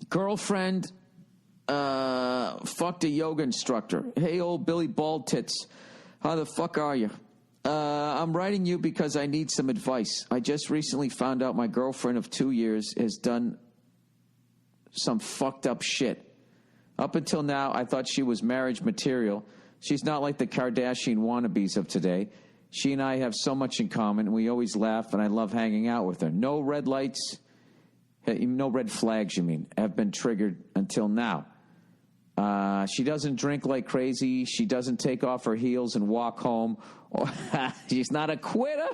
Girlfriend fucked a yoga instructor. Hey, old Billy Bald Tits. How the fuck are you? I'm writing you because I need some advice. I just recently found out my girlfriend of 2 years has done some fucked up shit. Up until now, I thought she was marriage material. She's not like the Kardashian wannabes of today. She and I have so much in common. We always laugh, and I love hanging out with her. No red lights, no red flags, you mean, have been triggered until now. She doesn't drink like crazy. She doesn't take off her heels and walk home. She's not a quitter.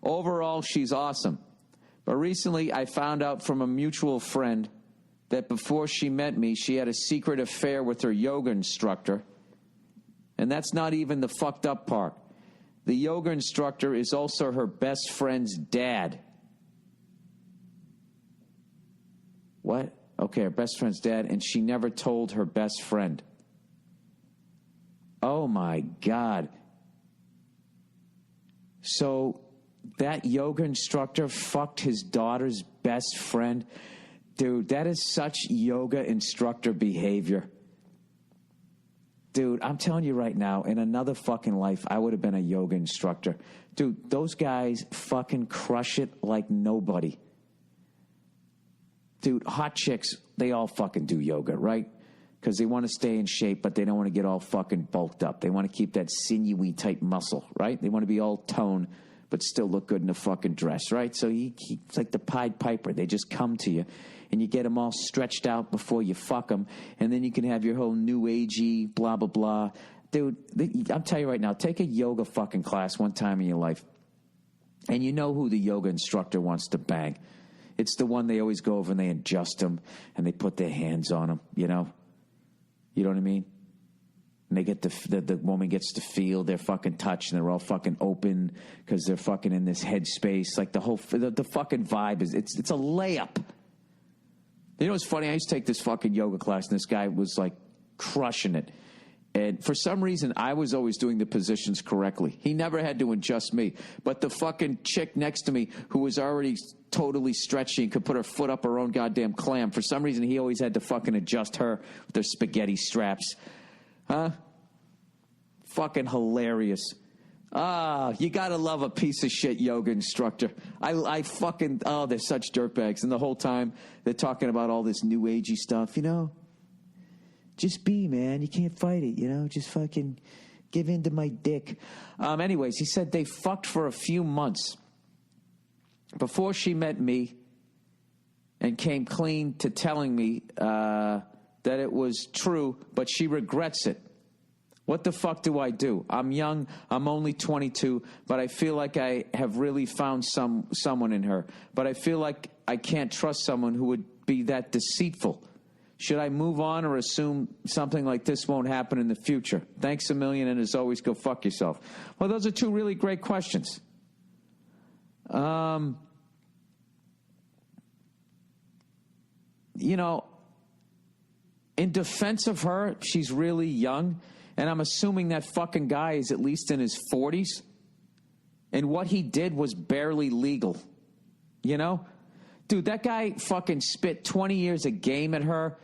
Overall, she's awesome. But recently, I found out from a mutual friend that before she met me, she had a secret affair with her yoga instructor. And that's not even the fucked up part. The yoga instructor is also her best friend's dad. What? Okay, her best friend's dad, and she never told her best friend. Oh my God. So that yoga instructor fucked his daughter's best friend? Dude, that is such yoga instructor behavior. Dude, I'm telling you right now, in another fucking life, I would have been a yoga instructor. Dude, those guys fucking crush it like nobody. Dude, hot chicks, they all fucking do yoga, right? Because they want to stay in shape, but they don't want to get all fucking bulked up. They want to keep that sinewy type muscle, right? They want to be all toned, but still look good in a fucking dress, right? So it's like the Pied Piper. They just come to you, and you get them all stretched out before you fuck them, and then you can have your whole new agey, blah, blah, blah. Dude, I'm telling you right now, take a yoga fucking class one time in your life, and you know who the yoga instructor wants to bang. It's the one they always go over and they adjust them, and they put their hands on them, you know? You know what I mean? And they get the woman gets to feel their fucking touch, and they're all fucking open because they're fucking in this headspace. Like the fucking vibe it's a layup. You know what's funny? I used to take this fucking yoga class, and this guy was like crushing it. And for some reason, I was always doing the positions correctly. He never had to adjust me. But the fucking chick next to me, who was already totally stretchy and could put her foot up her own goddamn clam, for some reason, he always had to fucking adjust her with their spaghetti straps. Huh? Fucking hilarious. You gotta love a piece of shit yoga instructor. I fucking, they're such dirtbags. And the whole time, they're talking about all this new agey stuff, you know? Just be, man. You can't fight it, you know? Just fucking give in to my dick. Anyways, he said they fucked for a few months before she met me and came clean to telling me that it was true, but she regrets it. What the fuck do I do? I'm young. I'm only 22, but I feel like I have really found someone in her. But I feel like I can't trust someone who would be that deceitful. Should I move on or assume something like this won't happen in the future? Thanks a million, and as always, go fuck yourself. Well, those are two really great questions. You know, in defense of her, she's really young, and I'm assuming that fucking guy is at least in his 40s, and what he did was barely legal. You know? Dude, that guy fucking spit 20 years of game at her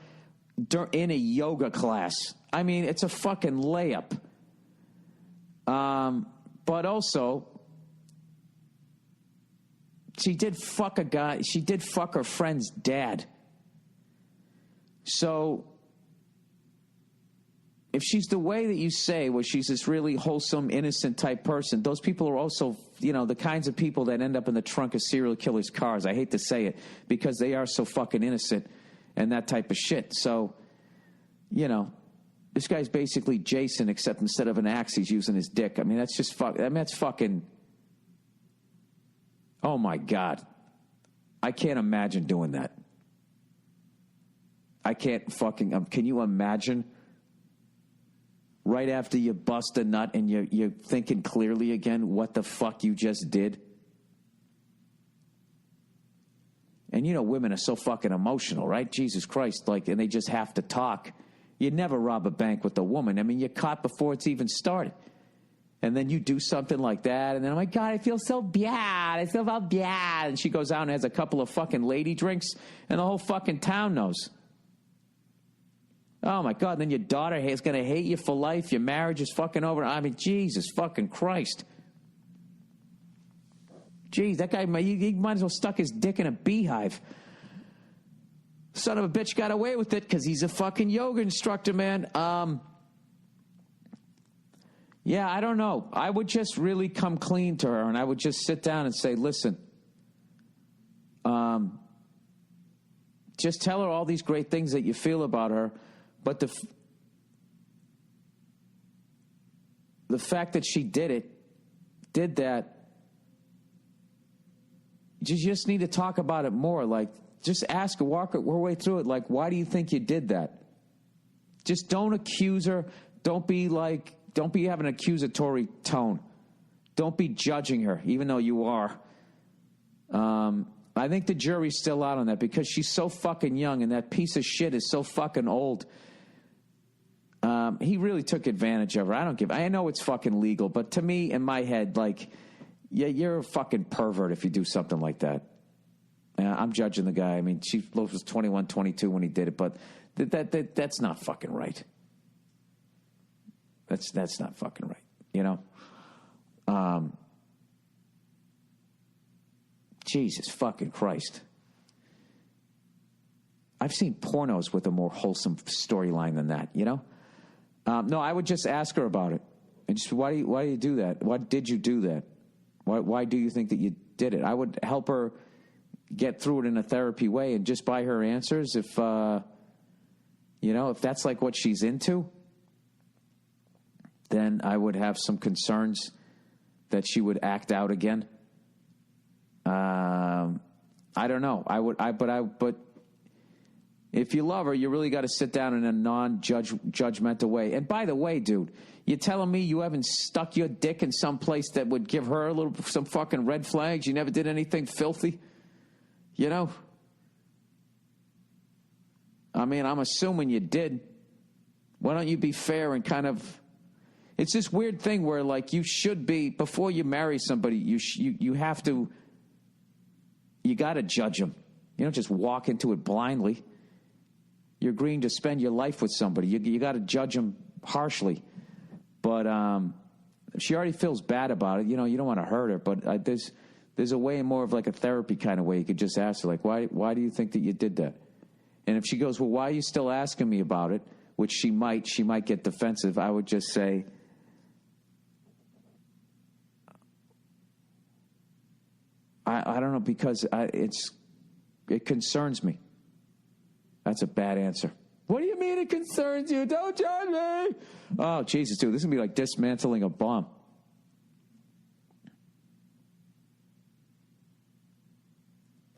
in a yoga class. I mean, it's a fucking layup. But also, she did fuck a guy. She did fuck her friend's dad. So, if she's the way that you say, where she's this really wholesome, innocent type person, those people are also, you know, the kinds of people that end up in the trunk of serial killers' cars. I hate to say it, because they are so fucking innocent and that type of shit. So, you know, this guy's basically Jason, except instead of an axe, he's using his dick. I mean, that's just that's fucking, oh my God. I can't imagine doing that. I can't fucking, can you imagine? Right after you bust a nut and you're thinking clearly again what the fuck you just did. And you know women are so fucking emotional, right? Jesus Christ, like, and they just have to talk. You never rob a bank with a woman. I mean, you're caught before it's even started. And then you do something like that, and then I'm like, God, I feel so bad. I feel bad. And she goes out and has a couple of fucking lady drinks, and the whole fucking town knows. Oh, my God. And then your daughter is going to hate you for life. Your marriage is fucking over. I mean, Jesus fucking Christ. Jeez, that guy, he might as well stuck his dick in a beehive. Son of a bitch got away with it because he's a fucking yoga instructor, man. Yeah, I don't know. I would just really come clean to her, and I would just sit down and say, listen, just tell her all these great things that you feel about her, but the fact that she did that, you just need to talk about it more. Like, just ask her, walk her way through it. Like, why do you think you did that? Just don't accuse her. Don't be having an accusatory tone. Don't be judging her, even though you are. I think the jury's still out on that because she's so fucking young and that piece of shit is so fucking old. He really took advantage of her. I know it's fucking legal, but to me, in my head, like, yeah, you're a fucking pervert if you do something like that. I'm judging the guy. I mean, she was 21, 22 when he did it, but that's not fucking right. That's not fucking right, you know? Jesus fucking Christ. I've seen pornos with a more wholesome storyline than that, you know? No, I would just ask her about it. And just, why do you do that? Why did you do that? Why do you think that you did it? I would help her get through it in a therapy way and just buy her answers if that's like what she's into, then I would have some concerns that she would act out again. I don't know. But if you love her, you really got to sit down in a non-judgmental way. And by the way, dude, you telling me you haven't stuck your dick in some place that would give her some fucking red flags? You never did anything filthy? You know? I mean, I'm assuming you did. Why don't you be fair and kind of... It's this weird thing where, like, you should be, before you marry somebody, you have to... You got to judge them. You don't just walk into it blindly. You're agreeing to spend your life with somebody. You got to judge them harshly. But if she already feels bad about it, you don't want to hurt her. But there's a way more of like a therapy kind of way. You could just ask her, like, why do you think that you did that? And if she goes, well, why are you still asking me about it? Which she might get defensive. I would just say, I don't know, because it concerns me. That's a bad answer. What do you mean it concerns you? Don't judge me. Oh, Jesus, dude, this is going to be like dismantling a bomb.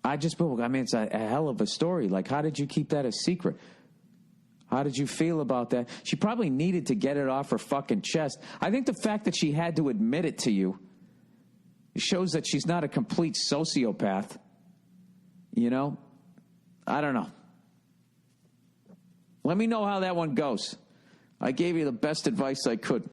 It's a hell of a story. Like, how did you keep that a secret? How did you feel about that? She probably needed to get it off her fucking chest. I think the fact that she had to admit it to you shows that she's not a complete sociopath. You know? I don't know. Let me know how that one goes. I gave you the best advice I could.